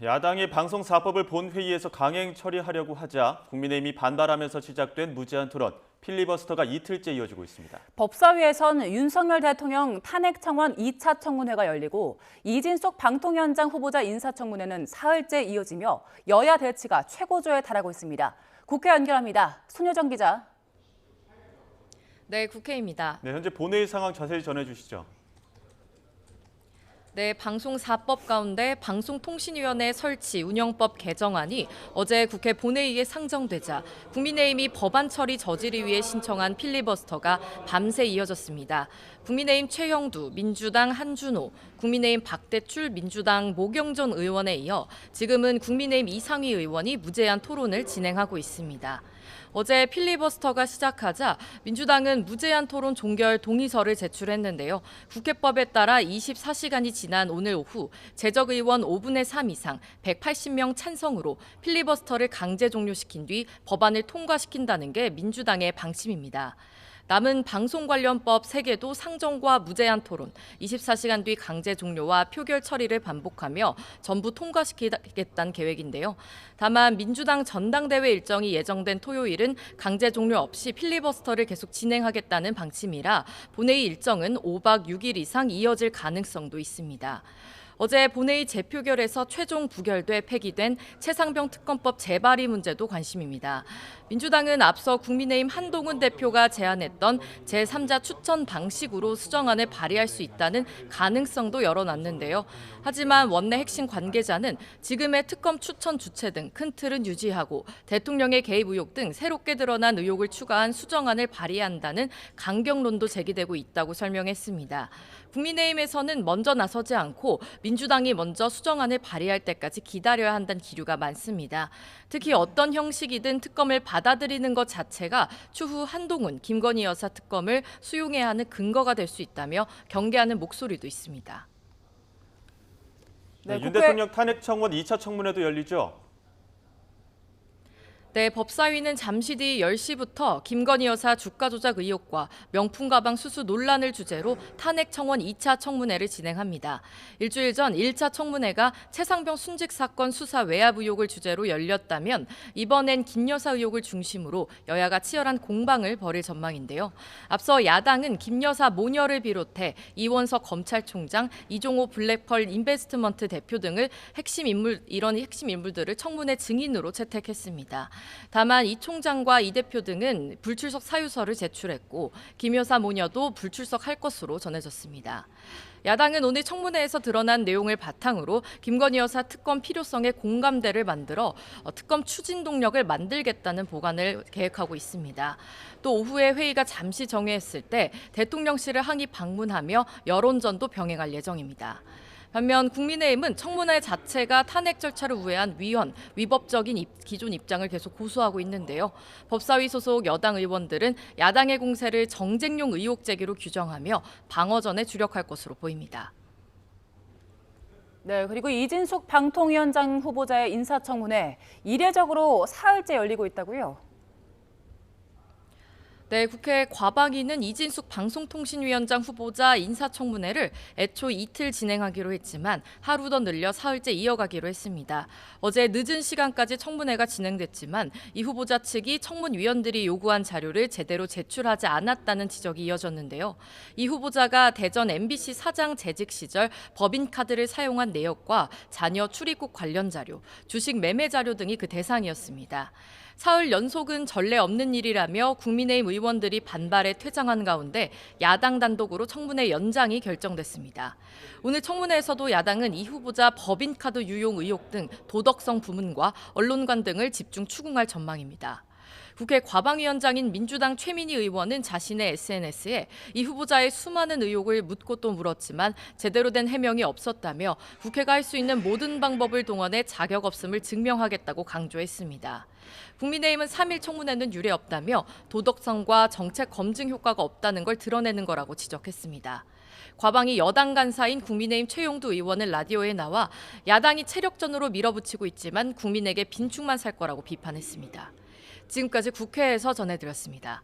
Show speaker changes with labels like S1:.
S1: 야당이 방송 4법을 본회의에서 강행 처리하려고 하자 국민의힘이 반발하면서 시작된 무제한 토론, 필리버스터가 이틀째 이어지고 있습니다.
S2: 법사위에선 윤석열 대통령 탄핵 청원 2차 청문회가 열리고 이진숙 방통위원장 후보자 인사청문회는 사흘째 이어지며 여야 대치가 최고조에 달하고 있습니다. 국회 연결합니다. 손효정 기자.
S3: 네, 국회입니다.
S1: 현재 본회의 상황 자세히 전해주시죠.
S3: 네, 방송 4법 가운데 방송통신위원회 설치 운영법 개정안이 어제 국회 본회의에 상정되자 국민의힘이 법안 처리 저지를 위해 신청한 필리버스터가 밤새 이어졌습니다. 국민의힘 최형두, 민주당 한준호, 국민의힘 박대출, 민주당 모경전 의원에 이어 지금은 국민의힘 이상희 의원이 무제한 토론을 진행하고 있습니다. 어제 필리버스터가 시작하자 민주당은 무제한 토론 종결 동의서를 제출했는데요. 국회법에 따라 24시간이 지난 오늘 오후 재적 의원 5분의 3 이상 180명 찬성으로 필리버스터를 강제 종료시킨 뒤 법안을 통과시킨다는 게 민주당의 방침입니다. 남은 방송 관련법 3개도 상정과 무제한 토론, 24시간 뒤 강제 종료와 표결 처리를 반복하며 전부 통과시키겠다는 계획인데요. 다만 민주당 전당대회 일정이 예정된 토요일은 강제 종료 없이 필리버스터를 계속 진행하겠다는 방침이라 본회의 일정은 5박 6일 이상 이어질 가능성도 있습니다. 어제 본회의 재표결에서 최종 부결돼 폐기된 최상병 특검법 재발의 문제도 관심입니다. 민주당은 앞서 국민의힘 한동훈 대표가 제안했던 제3자 추천 방식으로 수정안을 발의할 수 있다는 가능성도 열어놨는데요. 하지만 원내 핵심 관계자는 지금의 특검 추천 주체 등 큰 틀은 유지하고 대통령의 개입 의혹 등 새롭게 드러난 의혹을 추가한 수정안을 발의한다는 강경론도 제기되고 있다고 설명했습니다. 국민의힘에서는 먼저 나서지 않고 민주당이 먼저 수정안을 발의할 때까지 기다려야 한다는 기류가 많습니다. 특히 어떤 형식이든 특검을 받아들이는 것 자체가 추후 한동훈, 김건희 여사 특검을 수용해야 하는 근거가 될 수 있다며 경계하는 목소리도 있습니다.
S1: 윤 대통령 탄핵 청원 2차 청문회도 열리죠?
S3: 네, 법사위는 잠시 뒤 10시부터 김건희 여사 주가 조작 의혹과 명품 가방 수수 논란을 주제로 탄핵 청원 2차 청문회를 진행합니다. 일주일 전 1차 청문회가 최상병 순직 사건 수사 외압 의혹을 주제로 열렸다면 이번엔 김 여사 의혹을 중심으로 여야가 치열한 공방을 벌일 전망인데요. 앞서 야당은 김 여사 모녀를 비롯해 이원석 검찰총장, 이종호 블랙펄 인베스트먼트 대표 등을 이런 핵심 인물들을 청문회 증인으로 채택했습니다. 다만 이 총장과 이 대표 등은 불출석 사유서를 제출했고 김 여사 모녀도 불출석할 것으로 전해졌습니다. 야당은 오늘 청문회에서 드러난 내용을 바탕으로 김건희 여사 특검 필요성에 공감대를 만들어 특검 추진 동력을 만들겠다는 보관을 계획하고 있습니다. 또 오후에 회의가 잠시 정회했을 때 대통령실을 항의 방문하며 여론전도 병행할 예정입니다. 반면 국민의힘은 청문회 자체가 탄핵 절차를 우회한 위법적인 기존 입장을 계속 고수하고 있는데요. 법사위 소속 여당 의원들은 야당의 공세를 정쟁용 의혹 제기로 규정하며 방어전에 주력할 것으로 보입니다.
S2: 네, 그리고 이진숙 방통위원장 후보자의 인사청문회 이례적으로 사흘째 열리고 있다고요?
S3: 네, 국회 과방위는 이진숙 방송통신위원장 후보자 인사청문회를 애초 이틀 진행하기로 했지만 하루 더 늘려 사흘째 이어가기로 했습니다. 어제 늦은 시간까지 청문회가 진행됐지만 이 후보자 측이 청문위원들이 요구한 자료를 제대로 제출하지 않았다는 지적이 이어졌는데요. 이 후보자가 대전 MBC 사장 재직 시절 법인카드를 사용한 내역과 자녀 출입국 관련 자료, 주식 매매 자료 등이 그 대상이었습니다. 사흘 연속은 전례 없는 일이라며 국민의힘 의원들이 반발에 퇴장한 가운데 야당 단독으로 청문회 연장이 결정됐습니다. 오늘 청문회에서도 야당은 이 후보자 법인카드 유용 의혹 등 도덕성 부문과 언론관 등을 집중 추궁할 전망입니다. 국회 과방위원장인 민주당 최민희 의원은 자신의 SNS에 이 후보자의 수많은 의혹을 묻고 또 물었지만 제대로 된 해명이 없었다며 국회가 할 수 있는 모든 방법을 동원해 자격 없음을 증명하겠다고 강조했습니다. 국민의힘은 3일 청문회는 유례없다며 도덕성과 정책 검증 효과가 없다는 걸 드러내는 거라고 지적했습니다. 과방위 여당 간사인 국민의힘 최용두 의원은 라디오에 나와 야당이 체력전으로 밀어붙이고 있지만 국민에게 빈축만 살 거라고 비판했습니다. 지금까지 국회에서 전해드렸습니다.